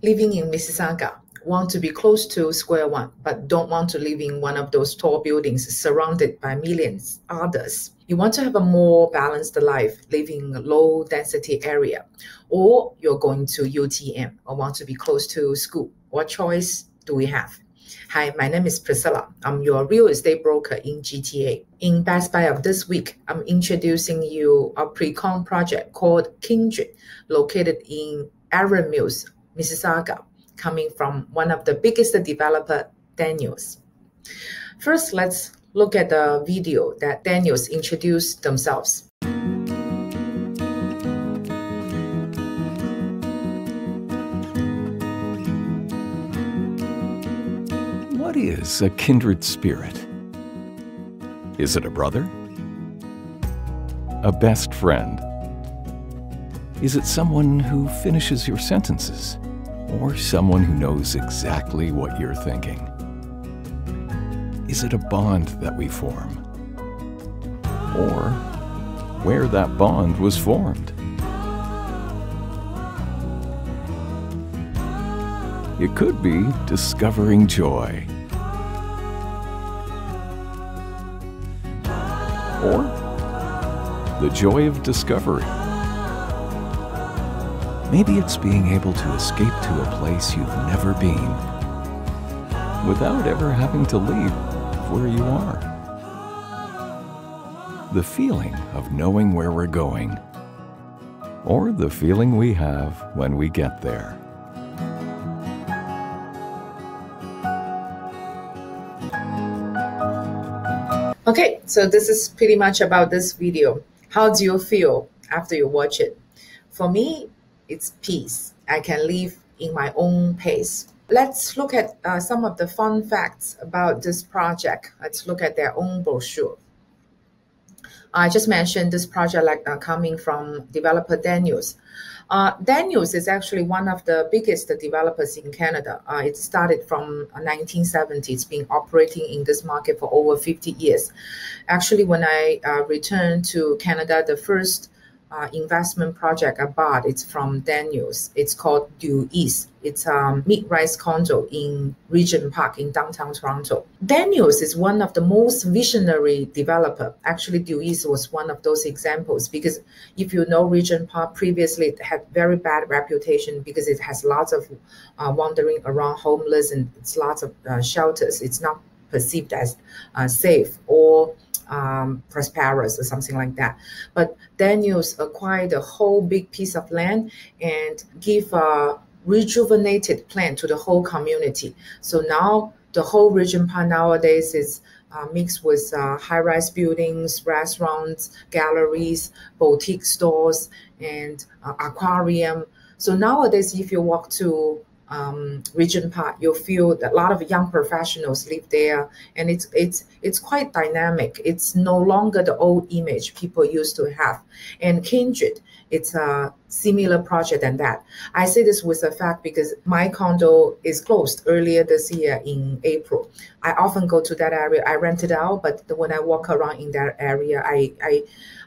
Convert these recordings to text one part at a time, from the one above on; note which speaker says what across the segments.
Speaker 1: Living in Mississauga, want to be close to square one, but don't want to live in one of those tall buildings surrounded by millions others. You want to have a more balanced life, living in a low density area, or you're going to UTM or want to be close to school. What choice do we have? Hi, my name is Priscilla. I'm your real estate broker in GTA. In Best Buy of this week, I'm introducing you a pre-con project called Kindred, located in Erin Mills, Mississauga, coming from one of the biggest developer, Daniels. First, let's look at the video that Daniels introduced themselves.
Speaker 2: What is a kindred spirit? Is it a brother? A best friend? Is it someone who finishes your sentences? Or someone who knows exactly what you're thinking? Is it a bond that we form? Or where that bond was formed? It could be discovering joy. Or the joy of discovery. Maybe it's being able to escape to a place you've never been without ever having to leave where you are. The feeling of knowing where we're going, or the feeling we have when we get there.
Speaker 1: Okay, so this is pretty much about this video. How do you feel after you watch it? For me, it's peace. I can live in my own pace. Let's look at some of the fun facts about this project. Let's look at their own brochure. I just mentioned this project coming from developer Daniels. Daniels is actually one of the biggest developers in Canada. It started from 1970. It's been operating in this market for over 50 years. Actually, when I returned to Canada, the first investment project I bought, it's from Daniels. It's called Due East. It's a mid-rise condo in Regent Park in downtown Toronto. Daniels is one of the most visionary developer. Actually, Due East was one of those examples because if you know Regent Park, previously it had very bad reputation because it has lots of wandering around homeless and it's lots of shelters. It's not perceived as safe or prosperous or something like that. But Daniels acquired a whole big piece of land and give a rejuvenated plan to the whole community. So now the whole region part nowadays is mixed with high-rise buildings, restaurants, galleries, boutique stores, and aquarium. So nowadays, if you walk to Regent Park, you'll feel that a lot of young professionals live there, and it's quite dynamic. It's no longer the old image people used to have. And Kindred, it's a similar project than that. I say this with a fact because my condo is closed earlier this year in April. I often go to that area. I rent it out, but when I walk around in that area, I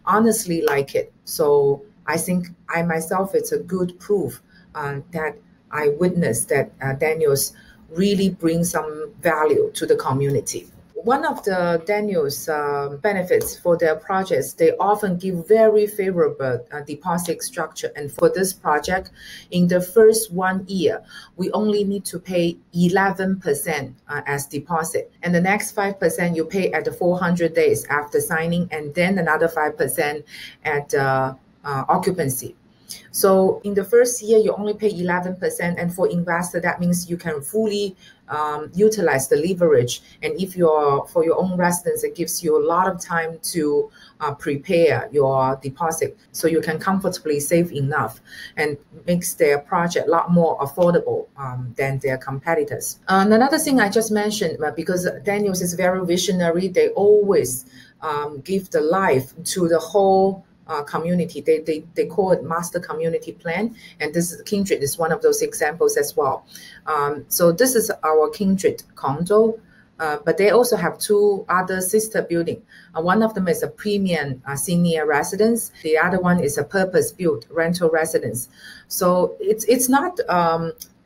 Speaker 1: honestly like it. So I think I myself, it's a good proof that I witnessed that Daniels really brings some value to the community. One of the Daniels benefits for their projects, they often give very favorable deposit structure. And for this project, in the first 1 year, we only need to pay 11% as deposit. And the next 5% you pay at the 400 days after signing, and then another 5% at occupancy. So in the first year, you only pay 11%. And for investor, that means you can fully utilize the leverage. And if you're for your own residence, it gives you a lot of time to prepare your deposit so you can comfortably save enough and makes their project a lot more affordable than their competitors. Another thing I just mentioned, because Daniels is very visionary, they always give the life to the whole community. They call it master community plan, and this Kindred is one of those examples as well. So this is our Kindred condo, but they also have two other sister buildings. One of them is a premium senior residence. The other one is a purpose-built rental residence. So it's not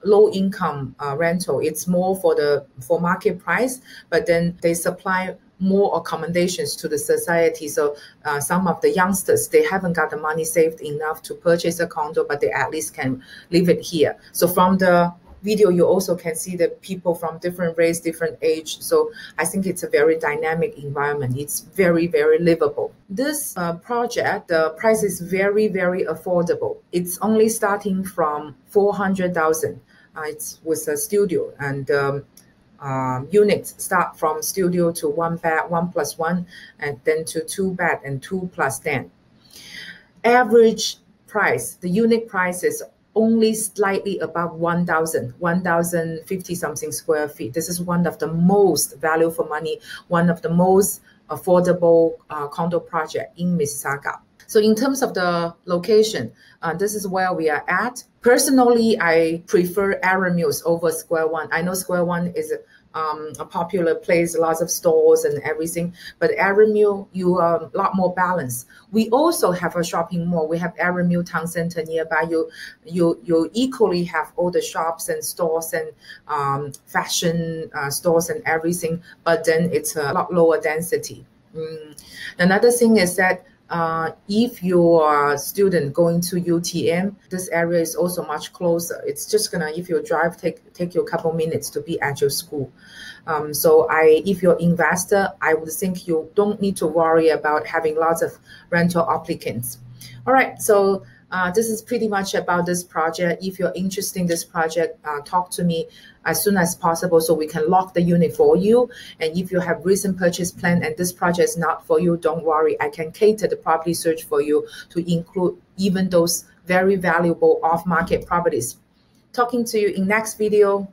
Speaker 1: low income rental. It's more for market price, but then they supply more accommodations to the society. So some of the youngsters, they haven't got the money saved enough to purchase a condo, but they at least can live it here. So from the video, you also can see the people from different race, different age. So I think it's a very dynamic environment. It's very, very livable. This project, the price is very, very affordable. It's only starting from 400,000. It's with a studio, and units start from studio to 1 bed, 1+1, and then to 2 bed and 2+10. Average price, the unit price is only slightly above 1,050 something square feet. This is one of the most value for money, one of the most affordable condo project in Mississauga. So in terms of the location, this is where we are at. Personally, I prefer Erin Mills over Square One. I know Square One is a popular place, lots of stores and everything, but Erin Mills, you are a lot more balanced. We also have a shopping mall. We have Erin Mills Town Center nearby. You equally have all the shops and stores and fashion stores and everything, but then it's a lot lower density. Another thing is that if you are a student going to UTM, this area is also much closer. It's just gonna, if you drive, take you a couple minutes to be at your school. So if you're an investor, I would think you don't need to worry about having lots of rental applicants. All right, so this is pretty much about this project. If you're interested in this project, talk to me as soon as possible so we can lock the unit for you. And if you have recent purchase plan and this project is not for you, don't worry. I can cater the property search for you to include even those very valuable off-market properties. Talking to you in next video.